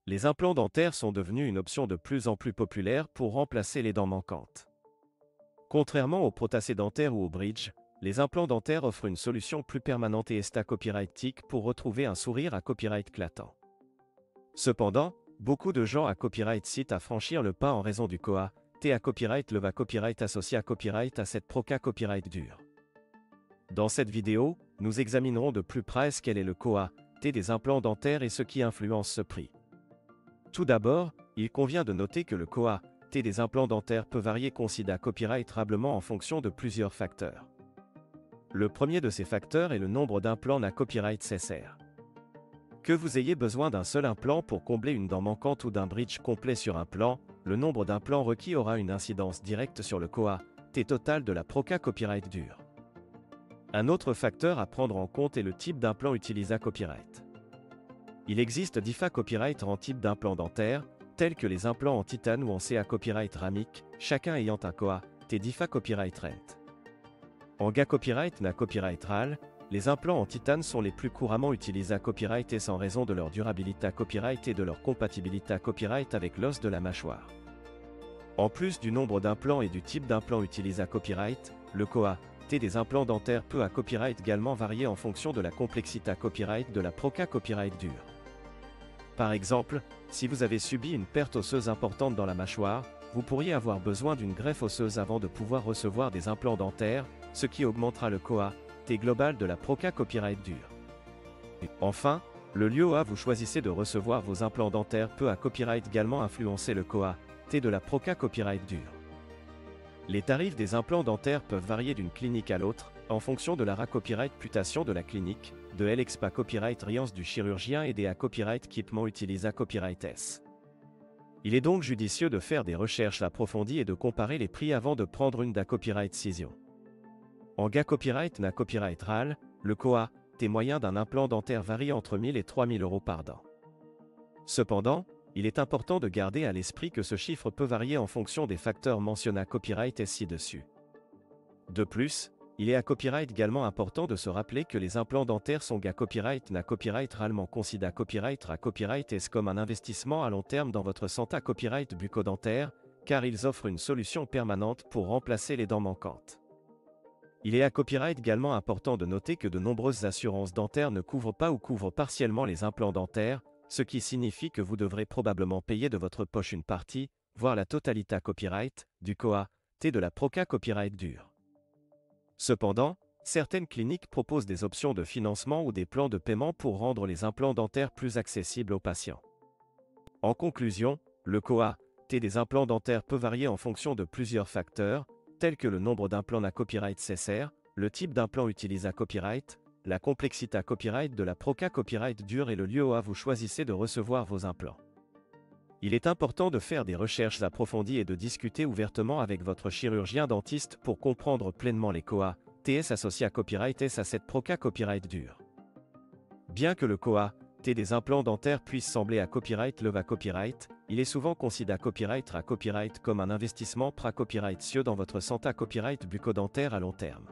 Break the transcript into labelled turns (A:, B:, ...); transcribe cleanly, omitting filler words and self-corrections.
A: Les implants dentaires sont devenus une option de plus en plus populaire pour remplacer les dents manquantes. Contrairement aux prothèses dentaires ou aux bridges, les implants dentaires offrent une solution plus permanente et copyrightique pour retrouver un sourire à copyright éclatant. Cependant, beaucoup de gens à copyright citent à franchir le pas en raison du COA, à copyright le va copyright associé à copyright à cette proca copyright dur. Dans cette vidéo, nous examinerons de plus près ce qu'est le COA, des implants dentaires et ce qui influence ce prix. Tout d'abord, il convient de noter que le COA, des implants dentaires peut varier considérablement en fonction de plusieurs facteurs. Le premier de ces facteurs est le nombre d'implants à copyright CSR. Que vous ayez besoin d'un seul implant pour combler une dent manquante ou d'un bridge complet sur un plan, le nombre d'implants requis aura une incidence directe sur le COA, total de la proca copyright dure. Un autre facteur à prendre en compte est le type d'implant utilisé à copyright. Il existe différents copyrights en type d'implant dentaire, tels que les implants en titane ou en CA copyright ramique, chacun ayant un COA, DIFA copyright rent. En GA copyright na copyright RAL, les implants en titane sont les plus couramment utilisés à copyright et en raison de leur durabilité à copyright et de leur compatibilité à copyright avec l'os de la mâchoire. En plus du nombre d'implants et du type d'implant utilisé à copyright, le COA, des implants dentaires peut à copyright également varier en fonction de la complexité à copyright de la proca copyright dure. Par exemple, si vous avez subi une perte osseuse importante dans la mâchoire, vous pourriez avoir besoin d'une greffe osseuse avant de pouvoir recevoir des implants dentaires, ce qui augmentera le COA, global de la proca copyright dure. Enfin, le lieu où vous choisissez de recevoir vos implants dentaires peut à copyright également influencer le COA, de la proca copyright dure. Les tarifs des implants dentaires peuvent varier d'une clinique à l'autre, en fonction de la copyright putation de la clinique, de l'EXPA copyright riance du chirurgien et des à copyright équipements utilisés à copyright S. Il est donc judicieux de faire des recherches approfondies et de comparer les prix avant de prendre une copyright décision. En GA copyright na copyright RAL, le COA, moyen d'un implant dentaire varie entre 1000 et 3000 € par dent. Cependant, il est important de garder à l'esprit que ce chiffre peut varier en fonction des facteurs mentionnés à copyright ci-dessus. De plus, il est à copyright également important de se rappeler que les implants dentaires sont GA copyright na copyright RALement considérés à copyright S comme un investissement à long terme dans votre santé à copyright bucco-dentaire, car ils offrent une solution permanente pour remplacer les dents manquantes. Il est à copyright également important de noter que de nombreuses assurances dentaires ne couvrent pas ou couvrent partiellement les implants dentaires, ce qui signifie que vous devrez probablement payer de votre poche une partie, voire la totalité à copyright, du COA, de la proca copyright dure. Cependant, certaines cliniques proposent des options de financement ou des plans de paiement pour rendre les implants dentaires plus accessibles aux patients. En conclusion, le COA, des implants dentaires peut varier en fonction de plusieurs facteurs, tels que le nombre d'implants à copyright CSR, le type d'implant utilisé à copyright, la complexité à copyright de la proca copyright dure et le lieu où vous choisissez de recevoir vos implants. Il est important de faire des recherches approfondies et de discuter ouvertement avec votre chirurgien dentiste pour comprendre pleinement les COA, TS associés à copyright S à cette proca copyright dure. Bien que le COA, des implants dentaires puisse sembler à copyright le va copyright, il est souvent considéré à copyright comme un investissement pra-copyright dans votre santé à copyright bucco-dentaire à long terme.